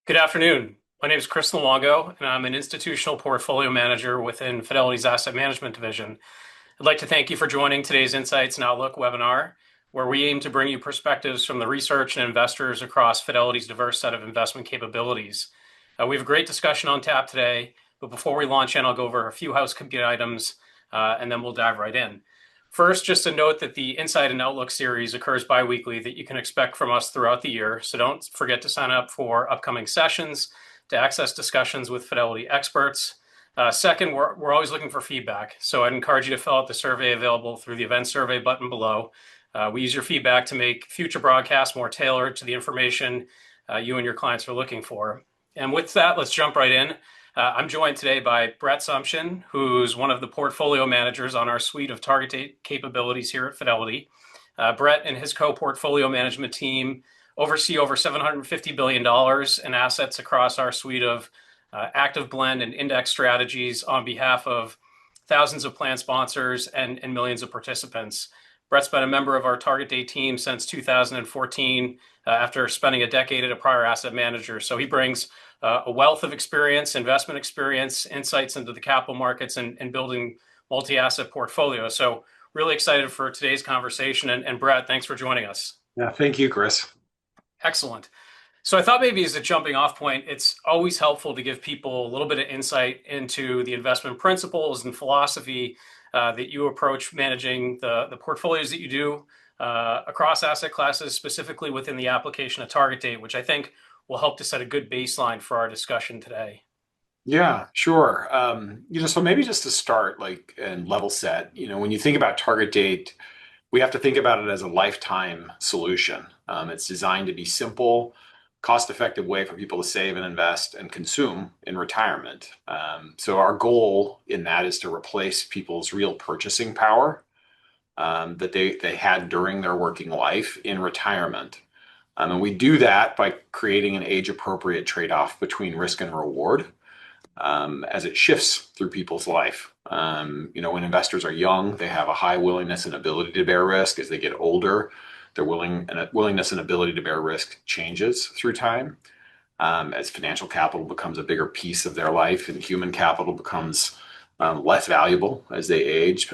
Good afternoon. My name is Chris Luongo, and I'm an institutional portfolio manager within Fidelity's asset management division. I'd like to thank you for joining today's Insights and Outlook webinar, where we aim to bring you perspectives from the research and investors across Fidelity's diverse set of investment capabilities. We have a great discussion on tap today, but before we launch in, I'll go over a few housekeeping items, and then we'll dive right in. First, just a note that the Insight and Outlook series occurs bi-weekly that you can expect from us throughout the year. So don't forget to sign up for upcoming sessions to access discussions with Fidelity experts. Second, we're always looking for feedback. So I'd encourage you to fill out the survey available through the event survey button below. We use your feedback to make future broadcasts more tailored to the information you and your clients are looking for. And with that, let's jump right in. I'm joined today by Brett Sumsion, who's one of the portfolio managers on our suite of target date capabilities here at Fidelity. Brett and his co-portfolio management team oversee over $750 billion in assets across our suite of active blend and index strategies on behalf of thousands of plan sponsors and millions of participants. Brett's been a member of our target date team since 2014 after spending a decade at a prior asset manager. So he brings a wealth of experience, investment experience, insights into the capital markets and building multi-asset portfolios. So really excited for today's conversation. And Brett, thanks for joining us. Yeah, thank you, Chris. Excellent. So I thought maybe as a jumping off point, it's always helpful to give people a little bit of insight into the investment principles and philosophy that you approach managing the portfolios that you do across asset classes, specifically within the application of target date, which I think will help to set a good baseline for our discussion today. Yeah, sure. So maybe just to start, and level set, when you think about target date, we have to think about it as a lifetime solution. It's designed to be simple, cost-effective way for people to save and invest and consume in retirement. So our goal in that is to replace people's real purchasing power that they had during their working life in retirement. And we do that by creating an age-appropriate trade-off between risk and reward as it shifts through people's life. When investors are young, they have a high willingness and ability to bear risk. As they get older, their willingness and ability to bear risk changes through time. As financial capital becomes a bigger piece of their life and human capital becomes less valuable as they age.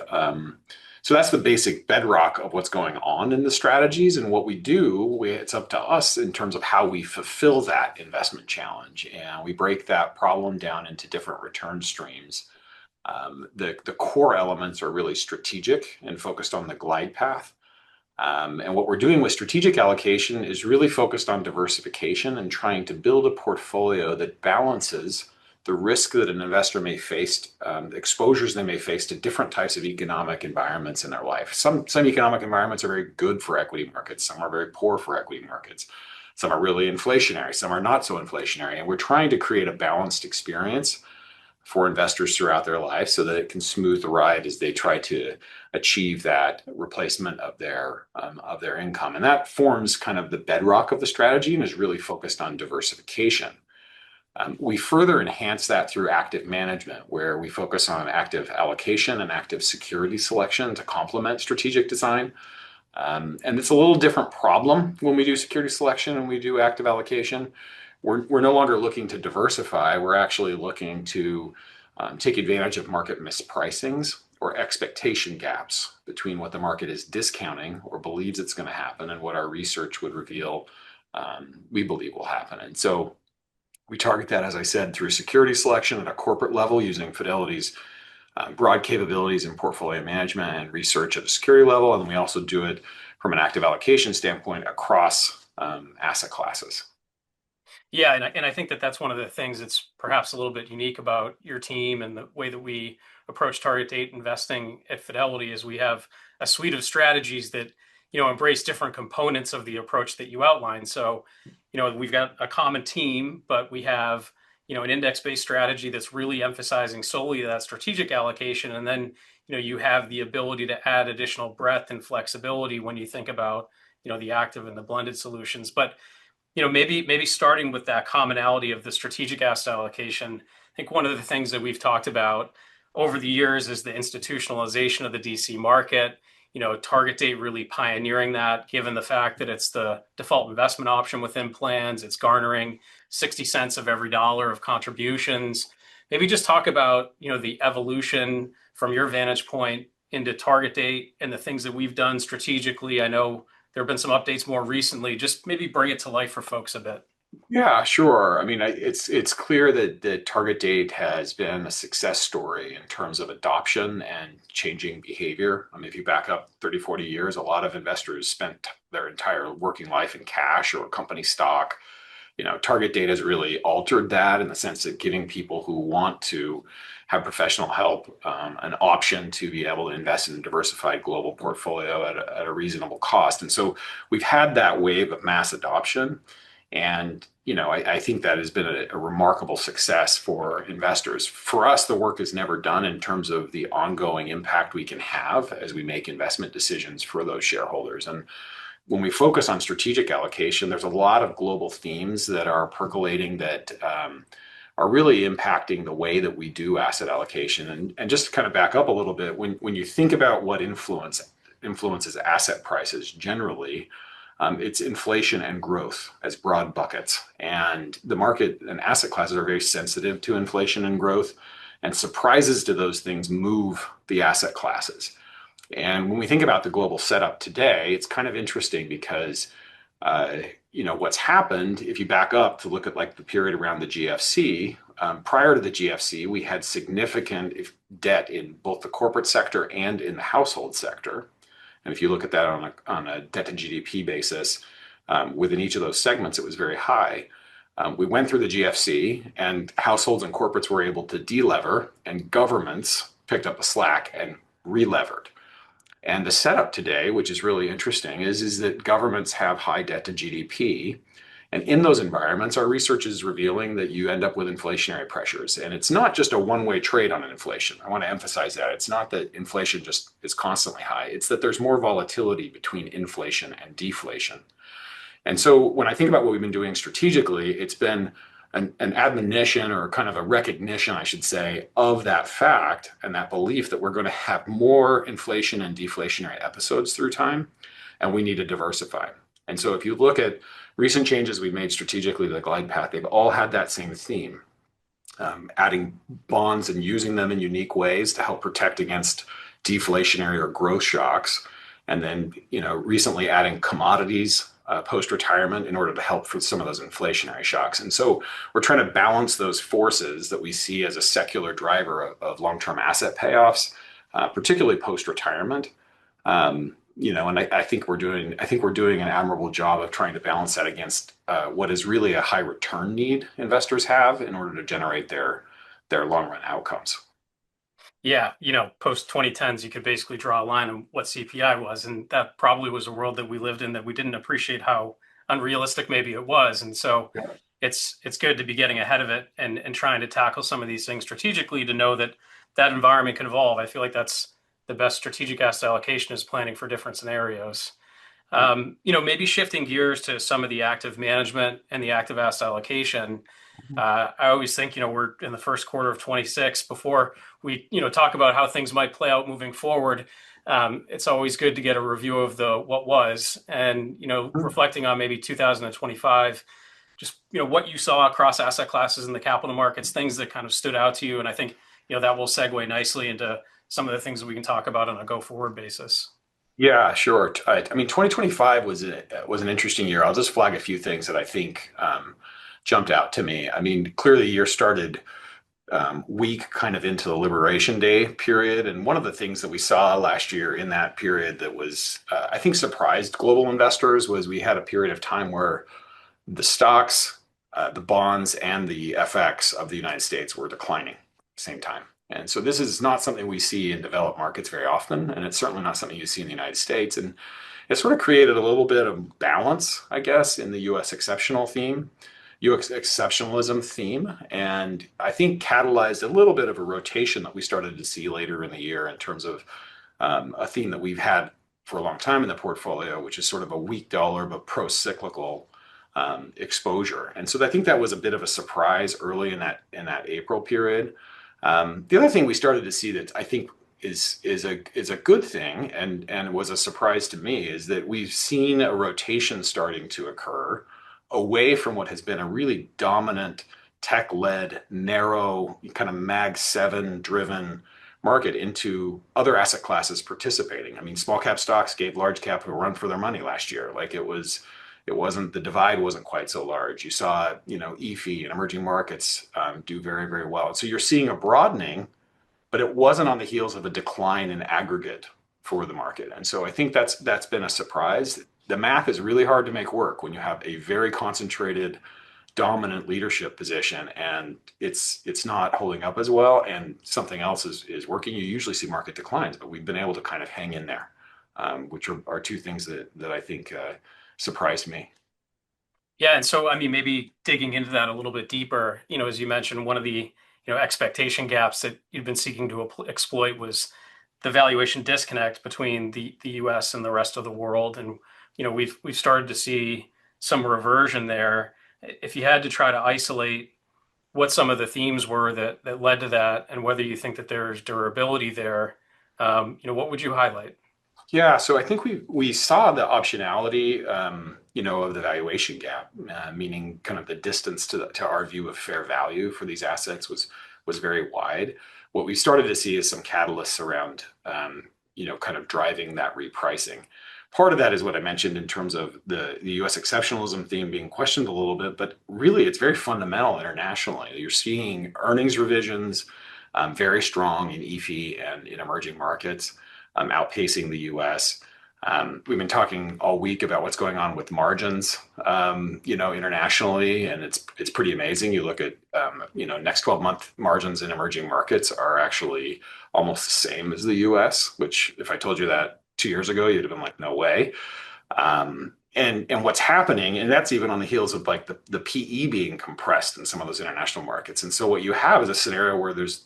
So that's the basic bedrock of what's going on in the strategies. And what we do, it's up to us in terms of how we fulfill that investment challenge. And we break that problem down into different return streams. The core elements are really strategic and focused on the glide path. And what we're doing with strategic allocation is really focused on diversification and trying to build a portfolio that balances the risk that an investor may face, the exposures they may face to different types of economic environments in their life. Some economic environments are very good for equity markets. Some are very poor for equity markets. Some are really inflationary. Some are not so inflationary. And we're trying to create a balanced experience for investors throughout their life so that it can smooth the ride as they try to achieve that replacement of their income. And that forms kind of the bedrock of the strategy and is really focused on diversification. We further enhance that through active management, where we focus on active allocation and active security selection to complement strategic design. And it's a little different problem when we do security selection and we do active allocation. We're no longer looking to diversify. We're actually looking to take advantage of market mispricings or expectation gaps between what the market is discounting or believes it's going to happen and what our research would reveal we believe will happen. And so we target that, as I said, through security selection at a corporate level using Fidelity's broad capabilities in portfolio management and research at the security level. And then we also do it from an active allocation standpoint across asset classes. Yeah, and I think that's one of the things that's perhaps a little bit unique about your team and the way that we approach target date investing at Fidelity is we have a suite of strategies that embrace different components of the approach that you outlined. So, we've got a common team, but we have, an index-based strategy that's really emphasizing solely that strategic allocation. And then, you have the ability to add additional breadth and flexibility when you think about, the active and the blended solutions. But, maybe starting with that commonality of the strategic asset allocation, I think one of the things that we've talked about over the years is the institutionalization of the DC market. target date really pioneering that, given the fact that it's the default investment option within plans. It's garnering 60 cents of every dollar of contributions. Maybe just talk about, the evolution from your vantage point into target date and the things that we've done strategically. I know there have been some updates more recently. Just maybe bring it to life for folks a bit. Yeah, sure. I mean, it's clear that the target date has been a success story in terms of adoption and changing behavior. I mean, if you back up 30, 40 years, a lot of investors spent their entire working life in cash or company stock. Target date has really altered that in the sense that giving people who want to have professional help an option to be able to invest in a diversified global portfolio at a reasonable cost. And so we've had that wave of mass adoption. And, I think that has been a remarkable success for investors. For us, the work is never done in terms of the ongoing impact we can have as we make investment decisions for those shareholders. And when we focus on strategic allocation, there's a lot of global themes that are percolating that are really impacting the way that we do asset allocation. And just to kind of back up a little bit, when you think about what influences asset prices generally, it's inflation and growth as broad buckets. And the market and asset classes are very sensitive to inflation and growth, and surprises to those things move the asset classes. And when we think about the global setup today, it's kind of interesting because, what's happened, if you back up to look at like the period around the GFC, prior to the GFC, we had significant debt in both the corporate sector and in the household sector. And if you look at that on a debt to GDP basis, within each of those segments, it was very high. We went through the GFC, and households and corporates were able to delever, and governments picked up the slack and relevered. And the setup today, which is really interesting, is that governments have high debt to GDP. And in those environments, our research is revealing that you end up with inflationary pressures. And it's not just a one-way trade on inflation. I want to emphasize that. It's not that inflation just is constantly high. It's that there's more volatility between inflation and deflation. And so when I think about what we've been doing strategically, it's been an admonition, or kind of a recognition, I should say, of that fact and that belief that we're going to have more inflation and deflationary episodes through time, and we need to diversify. And so if you look at recent changes we've made strategically to the glide path, they've all had that same theme, adding bonds and using them in unique ways to help protect against deflationary or growth shocks. And then, recently adding commodities post-retirement in order to help for some of those inflationary shocks. And so we're trying to balance those forces that we see as a secular driver of long-term asset payoffs, particularly post-retirement. And I think we're doing an admirable job of trying to balance that against what is really a high return need investors have in order to generate their long run outcomes. Yeah, post 2010s, you could basically draw a line on what CPI was, and that probably was a world that we lived in that we didn't appreciate how unrealistic maybe it was. And so Yeah. it's good to be getting ahead of it and trying to tackle some of these things strategically to know that environment can evolve. I feel like that's the best strategic asset allocation, is planning for different scenarios. Maybe shifting gears to some of the active management and the active asset allocation. I always think, we're in the first quarter of 26. Before we, talk about how things might play out moving forward, it's always good to get a review of what was, and, reflecting on maybe 2025, just, what you saw across asset classes in the capital markets, things that kind of stood out to you. And I think, that will segue nicely into some of the things that we can talk about on a go-forward basis. Yeah, sure. I mean, 2025 was an interesting year. I'll just flag a few things that I think jumped out to me. I mean, clearly the year started weak kind of into the Liberation Day period. And one of the things that we saw last year in that period that was, I think, surprised global investors was we had a period of time where the stocks, the bonds, and the FX of the United States were declining at the same time. And so this is not something we see in developed markets very often, and it's certainly not something you see in the United States. And it sort of created a little bit of balance, I guess, in the U.S. exceptionalism theme, and I think catalyzed a little bit of a rotation that we started to see later in the year in terms of a theme that we've had for a long time in the portfolio, which is sort of a weak dollar but pro-cyclical exposure. And so I think that was a bit of a surprise early in that April period. The other thing we started to see that I think is a good thing and was a surprise to me is that we've seen a rotation starting to occur away from what has been a really dominant tech-led, narrow, kind of Mag 7 driven market into other asset classes participating. I mean, small cap stocks gave large cap a run for their money last year. Like it wasn't the divide wasn't quite so large. You saw, EFI and emerging markets do very, very well. And so you're seeing a broadening, but it wasn't on the heels of a decline in aggregate for the market. And so I think that's been a surprise. The math is really hard to make work when you have a very concentrated dominant leadership position and it's not holding up as well and something else is working. You usually see market declines, but we've been able to kind of hang in there, which are two things that I think surprised me. Yeah, and so I mean, maybe digging into that a little bit deeper, as you mentioned, one of the expectation gaps that you've been seeking to exploit was the valuation disconnect between the U.S. and the rest of the world, and we've started to see some reversion there. If you had to try to isolate what some of the themes were that led to that, and whether you think that there's durability there, what would you highlight? Yeah, so I think we saw the optionality, of the valuation gap, meaning kind of the distance to our view of fair value for these assets was very wide. What we started to see is some catalysts around, kind of driving that repricing. Part of that is what I mentioned in terms of the U.S. exceptionalism theme being questioned a little bit, but really it's very fundamental internationally. You're seeing earnings revisions very strong in EFI and in emerging markets, outpacing the U.S. We've been talking all week about what's going on with margins, internationally, and it's pretty amazing. You look at, next 12-month margins in emerging markets are actually almost the same as the U.S., which if I told you that 2 years ago, you'd have been like, no way. And what's happening, and that's even on the heels of like the PE being compressed in some of those international markets. And so what you have is a scenario where there's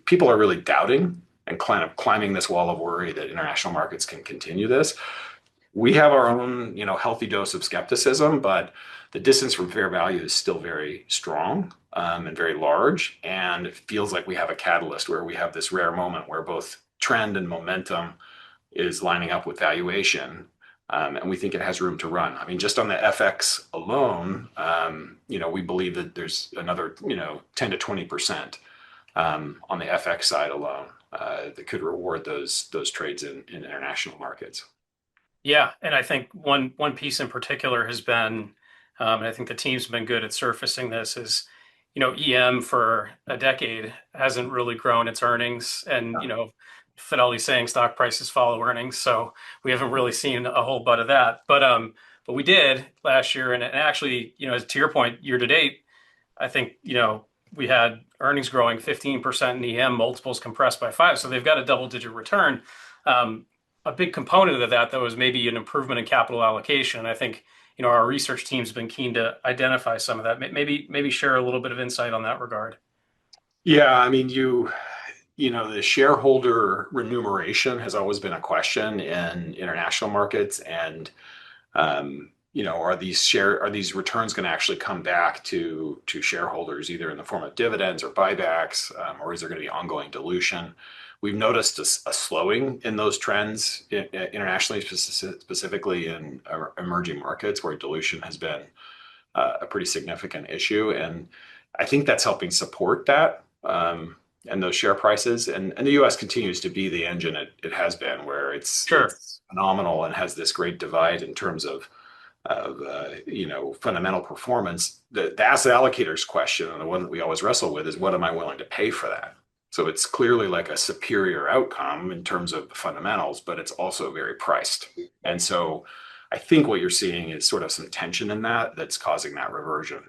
people are really doubting and kind of climbing this wall of worry that international markets can continue this. We have our own, healthy dose of skepticism, but the distance from fair value is still very strong, and very large. And it feels like we have a catalyst where we have this rare moment where both trend and momentum is lining up with valuation. And we think it has room to run. I mean, just on the FX alone, we believe that there's another, 10 to 20% on the FX side alone that could reward those trades in international markets. Yeah, and I think one piece in particular has been, and I think the team's been good at surfacing this, is EM for a decade hasn't really grown its earnings, and Fidelity saying stock prices follow earnings, so we haven't really seen a whole bunch of that. But we did last year, and actually, to your point, year to date, I think we had earnings growing 15% in EM, multiples compressed by 5, so they've got a double-digit return. A big component of that, though, is maybe an improvement in capital allocation. And I think our research team's been keen to identify some of that. Maybe share a little bit of insight on that regard. Yeah, I mean, the shareholder remuneration has always been a question in international markets, and are these returns going to actually come back to shareholders either in the form of dividends or buybacks, or is there going to be ongoing dilution? We've noticed a slowing in those trends internationally, specifically in emerging markets where dilution has been a pretty significant issue, and I think that's helping support that. And those share prices, and the U.S. continues to be the engine it has been, where it's phenomenal and has this great divide in terms of fundamental performance. The asset allocators question, and the one that we always wrestle with, is what am I willing to pay for that? So it's clearly like a superior outcome in terms of the fundamentals, but it's also very priced. And so I think what you're seeing is sort of some tension in that's causing that reversion.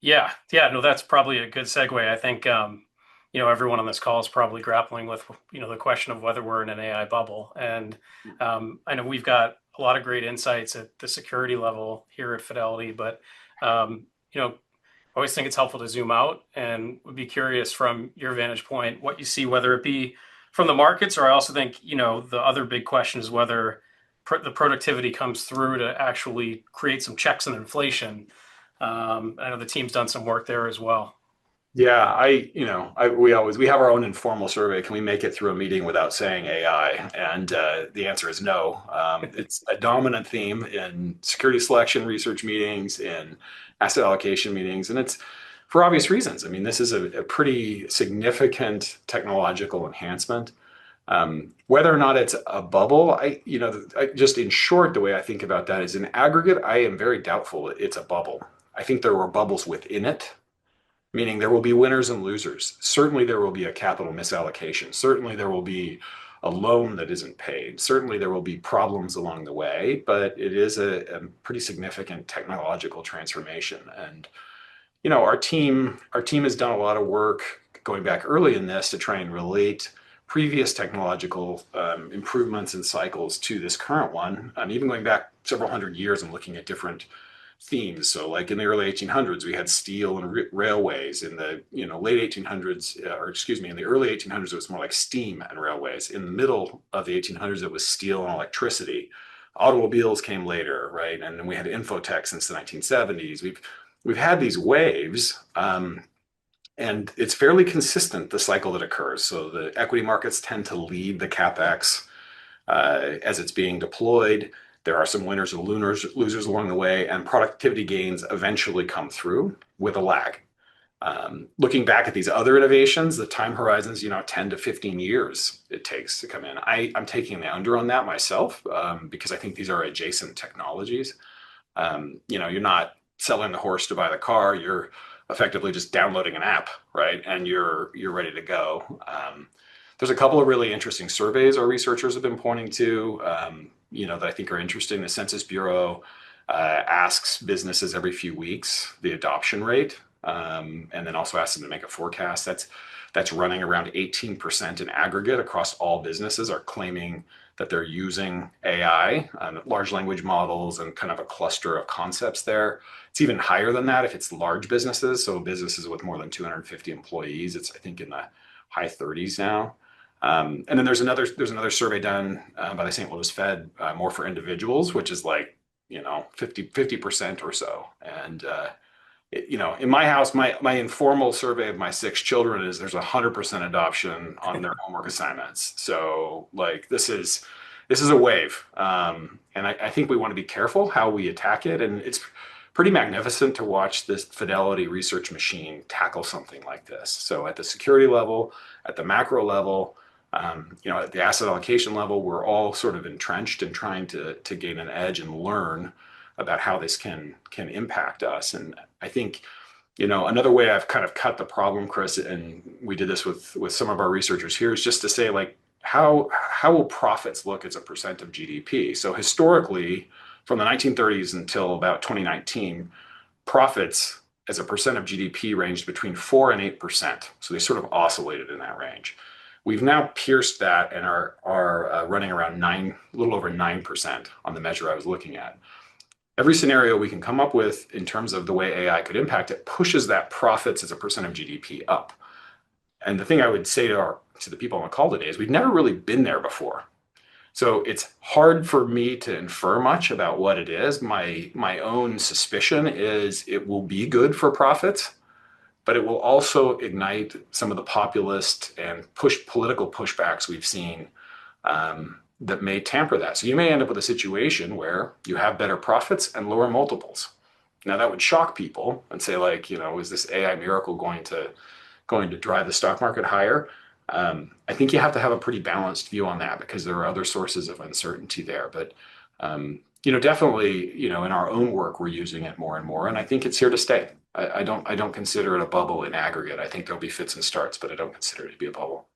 Yeah, no, that's probably a good segue. I think everyone on this call is probably grappling with the question of whether we're in an AI bubble, and I know we've got a lot of great insights at the security level here at Fidelity, but I always think it's helpful to zoom out, and would be curious from your vantage point what you see, whether it be from the markets, or I also think the other big question is whether the productivity comes through to actually create some checks on inflation. I know the team's done some work there as well. Yeah, we have our own informal survey. Can we make it through a meeting without saying AI? And the answer is no. It's a dominant theme in security selection research meetings, in asset allocation meetings, and it's for obvious reasons. I mean, this is a pretty significant technological enhancement. Whether or not it's a bubble, just in short, the way I think about that is in aggregate, I am very doubtful it's a bubble. I think there were bubbles within it, meaning there will be winners and losers. Certainly, there will be a capital misallocation. Certainly, there will be a loan that isn't paid. Certainly, there will be problems along the way, but it is a pretty significant technological transformation. And our team has done a lot of work going back early in this to try and relate previous technological improvements and cycles to this current one. Even going back several hundred years and looking at different themes. So, like in the early 1800s, we had steel and railways. In the late 1800s, or excuse me, in the early 1800s, it was more like steam and railways. In the middle of the 1800s, it was steel and electricity. Automobiles came later, right? And then we had infotech since the 1970s. We've had these waves, and it's fairly consistent, the cycle that occurs. So the equity markets tend to lead the capex as it's being deployed. There are some winners and losers along the way, and productivity gains eventually come through with a lag. Looking back at these other innovations, the time horizons, 10 to 15 years it takes to come in. I'm taking the under on that myself because I think these are adjacent technologies. You're not selling the horse to buy the car. You're effectively just downloading an app, right? And you're ready to go. There's a couple of really interesting surveys our researchers have been pointing to, that I think are interesting. The Census Bureau asks businesses every few weeks the adoption rate, and then also asks them to make a forecast. That's running around 18% in aggregate across all businesses are claiming that they're using AI, large language models, and kind of a cluster of concepts there. It's even higher than that if it's large businesses. So businesses with more than 250 employees, it's I think in the high 30s now. And then there's another survey done by the St. Louis Fed, more for individuals, which is like 50% or so. And in my house, my informal survey of my 6 children is there's 100% adoption on their homework assignments. So like this is a wave, and I think we want to be careful how we attack it. And it's pretty magnificent to watch this Fidelity research machine tackle something like this. So at the security level, at the macro level, at the asset allocation level, we're all sort of entrenched in trying to gain an edge and learn about how this can impact us. And I think, another way I've kind of cut the problem, Chris, and we did this with some of our researchers here, is just to say like, how will profits look as a percent of GDP? So historically, from the 1930s until about 2019, profits as a percent of GDP ranged between 4 and 8%. So they sort of oscillated in that range. We've now pierced that and are running around a little over 9% on the measure I was looking at. Every scenario we can come up with in terms of the way AI could impact it pushes that profits as a percent of GDP up. And the thing I would say to the people on the call today is we've never really been there before. So it's hard for me to infer much about what it is. My own suspicion is it will be good for profits, but it will also ignite some of the populist and political pushbacks we've seen that may tamper that. So you may end up with a situation where you have better profits and lower multiples. Now that would shock people and say like, is this AI miracle going to drive the stock market higher? I think you have to have a pretty balanced view on that because there are other sources of uncertainty there. But definitely, in our own work, we're using it more and more, and I think it's here to stay. I don't consider it a bubble in aggregate. I think there'll be fits and starts, but I don't consider it to be a bubble.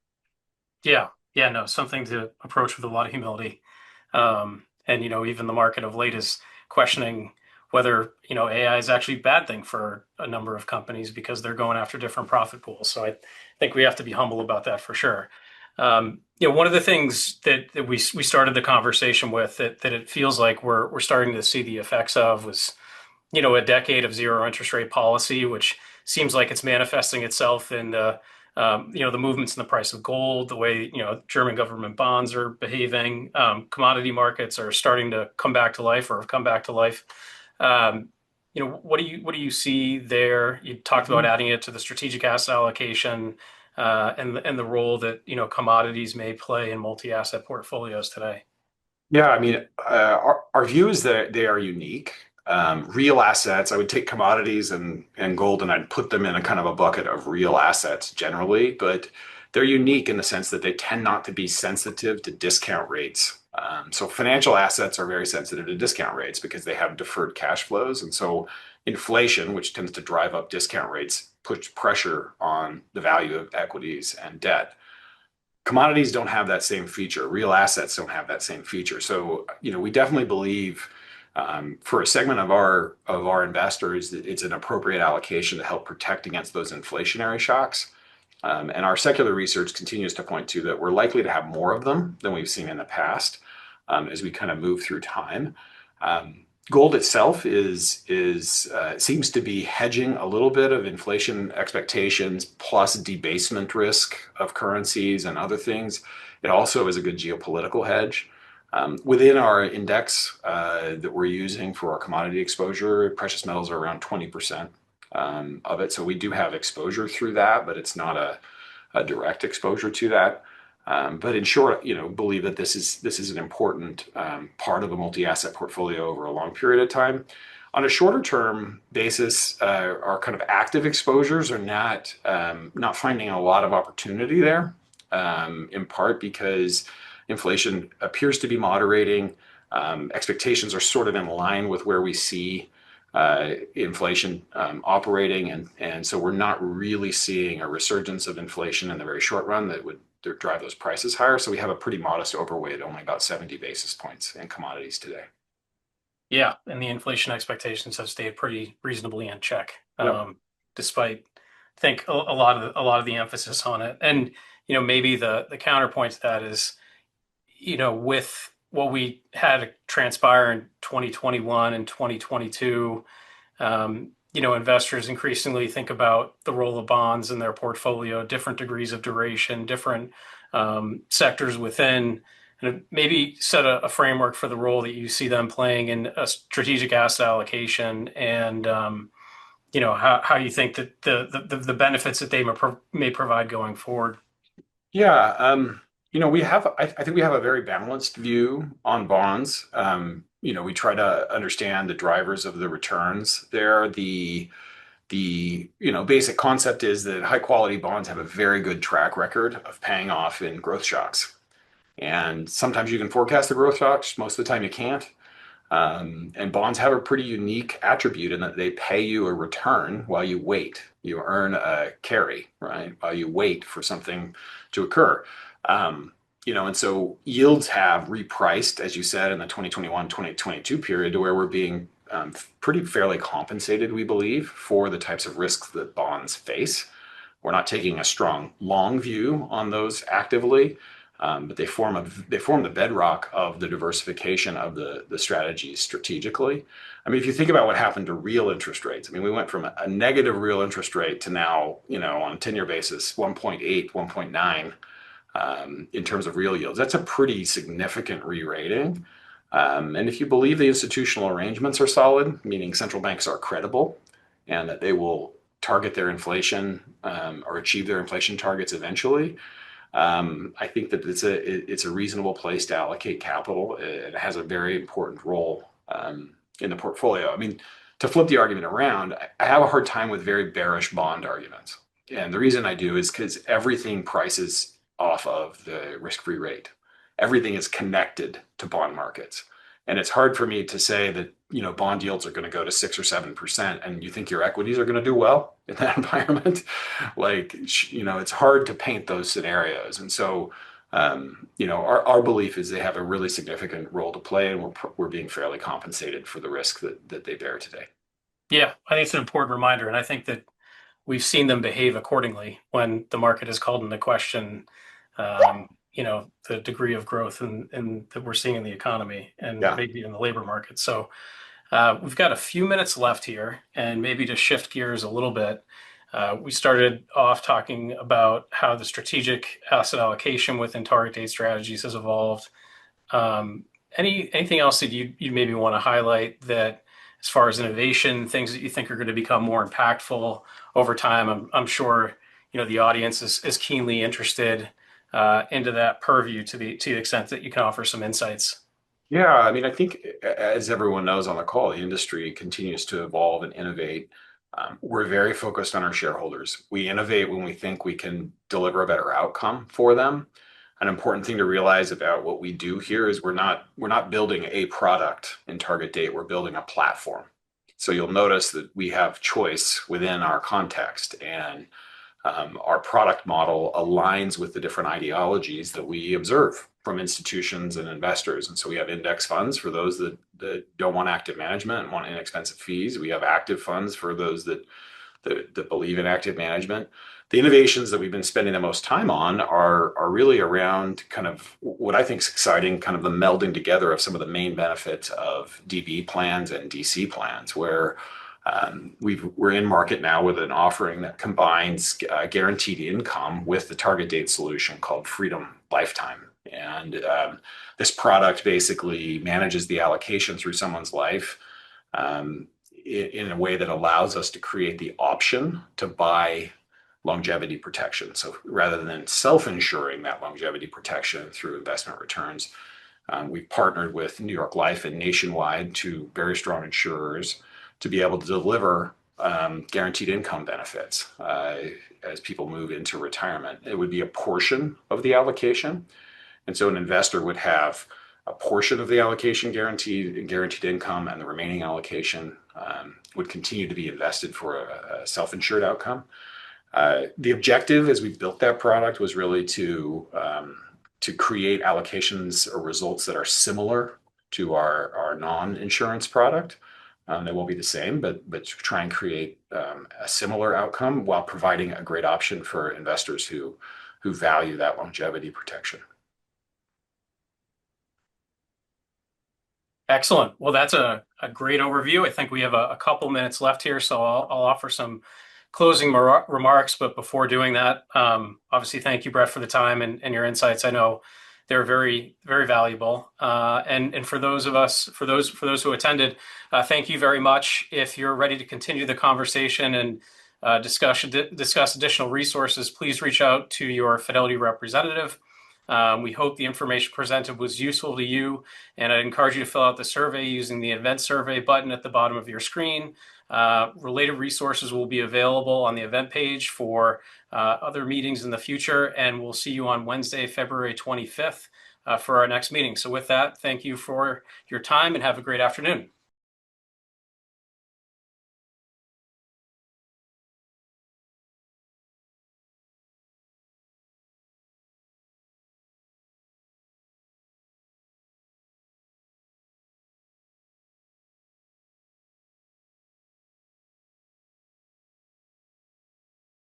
Yeah. Yeah, no, something to approach with a lot of humility. And even the market of late is questioning whether, AI is actually a bad thing for a number of companies because they're going after different profit pools. So I think we have to be humble about that for sure. One of the things that we started the conversation with that it feels like we're starting to see the effects of was, a decade of zero interest rate policy, which seems like it's manifesting itself in the movements in the price of gold, the way, German government bonds are behaving. Commodity markets are starting to come back to life or have come back to life. what do you see there? You talked about Mhm. adding it to the strategic asset allocation, and the role that, commodities may play in multi-asset portfolios today. Yeah, I mean, our view is that they are unique. Real assets, I would take commodities and gold and I'd put them in a kind of a bucket of real assets generally, but they're unique in the sense that they tend not to be sensitive to discount rates. So financial assets are very sensitive to discount rates because they have deferred cash flows. And so inflation, which tends to drive up discount rates, puts pressure on the value of equities and debt. Commodities don't have that same feature. Real assets don't have that same feature. So, we definitely believe for a segment of our investors, that it's an appropriate allocation to help protect against those inflationary shocks. And our secular research continues to point to that we're likely to have more of them than we've seen in the past as we kind of move through time. Gold itself seems to be hedging a little bit of inflation expectations plus debasement risk of currencies and other things. It also is a good geopolitical hedge. Within our index that we're using for our commodity exposure, precious metals are around 20% of it. So we do have exposure through that, but it's not a direct exposure to that. But in short, believe that this is an important part of a multi-asset portfolio over a long period of time. On a shorter term basis, our kind of active exposures are not finding a lot of opportunity there, in part because inflation appears to be moderating. Expectations are sort of in line with where we see inflation operating, and so we're not really seeing a resurgence of inflation in the very short run that would drive those prices higher. So we have a pretty modest overweight, only about 70 basis points in commodities today. Yeah, and the inflation expectations have stayed pretty reasonably in check, Yep. despite I think a lot of the emphasis on it. And maybe the counterpoint to that is, with what we had transpire in 2021 and 2022, investors increasingly think about the role of bonds in their portfolio, different degrees of duration, different sectors within, and maybe set a framework for the role that you see them playing in a strategic asset allocation, and how you think that the benefits that they may provide going forward. Yeah. I think we have a very balanced view on bonds. We try to understand the drivers of the returns there. The basic concept is that high quality bonds have a very good track record of paying off in growth shocks. And sometimes you can forecast the growth shocks, most of the time you can't. And bonds have a pretty unique attribute in that they pay you a return while you wait. You earn a carry, right? While you wait for something to occur. And so yields have repriced, as you said, in the 2021, 2022 period to where we're being pretty fairly compensated, we believe, for the types of risks that bonds face. We're not taking a strong long view on those actively, but they form the bedrock of the diversification of the strategies strategically. I mean, if you think about what happened to real interest rates, I mean, we went from a negative real interest rate to now, on a 10-year basis, 1.8, 1.9 in terms of real yields. That's a pretty significant re-rating. And if you believe the institutional arrangements are solid, meaning central banks are credible and that they will target their inflation or achieve their inflation targets eventually, I think that it's a reasonable place to allocate capital. It has a very important role in the portfolio. I mean, to flip the argument around, I have a hard time with very bearish bond arguments. And the reason I do is because everything prices off of the risk-free rate. Everything is connected to bond markets. And it's hard for me to say that, bond yields are going to go to 6 or 7% and you think your equities are going to do well in that environment. It's hard to paint those scenarios. And so, our belief is they have a really significant role to play and we're being fairly compensated for the risk that they bear today. Yeah, I think it's an important reminder, and I think that we've seen them behave accordingly when the market is called into question. The degree of growth and that we're seeing in the economy and Yeah. maybe in the labor market. So we've got a few minutes left here, and maybe to shift gears a little bit, we started off talking about how the strategic asset allocation within target date strategies has evolved. Anything else that you maybe want to highlight that as far as innovation, things that you think are going to become more impactful over time. I'm sure the audience is keenly interested into that purview to the extent that you can offer some insights. Yeah, I mean, I think as everyone knows on the call, the industry continues to evolve and innovate. We're very focused on our shareholders. We innovate when we think we can deliver a better outcome for them. An important thing to realize about what we do here is we're not building a product in target date, we're building a platform. So you'll notice that we have choice within our context, and our product model aligns with the different ideologies that we observe from institutions and investors. And so we have index funds for those that don't want active management and want inexpensive fees. We have active funds for those that believe in active management. The innovations that we've been spending the most time on are really around kind of what I think is exciting, kind of the melding together of some of the main benefits of DB plans and DC plans, where we're in market now with an offering that combines guaranteed income with the target date solution called Freedom Lifetime. And this product basically manages the allocation through someone's life in a way that allows us to create the option to buy longevity protection. So rather than self-insuring that longevity protection through investment returns, we've partnered with New York Life and Nationwide, two very strong insurers, to be able to deliver guaranteed income benefits as people move into retirement. It would be a portion of the allocation. And so an investor would have a portion of the allocation guaranteed income, and the remaining allocation would continue to be invested for a self-insured outcome. The objective as we built that product was really to create allocations or results that are similar to our non-insurance product. They won't be the same, but to try and create a similar outcome while providing a great option for investors who value that longevity protection. Excellent. Well, that's a great overview. I think we have a couple minutes left here, so I'll offer some closing remarks. But before doing that, obviously, thank you, Brett, for the time and your insights. I know they're very, very valuable. And for those who attended, thank you very much. If you're ready to continue the conversation and discuss additional resources, please reach out to your Fidelity representative. We hope the information presented was useful to you, and I encourage you to fill out the survey using the event survey button at the bottom of your screen. Related resources will be available on the event page for other meetings in the future, and we'll see you on Wednesday, February 25th for our next meeting. So with that, thank you for your time and have a great afternoon.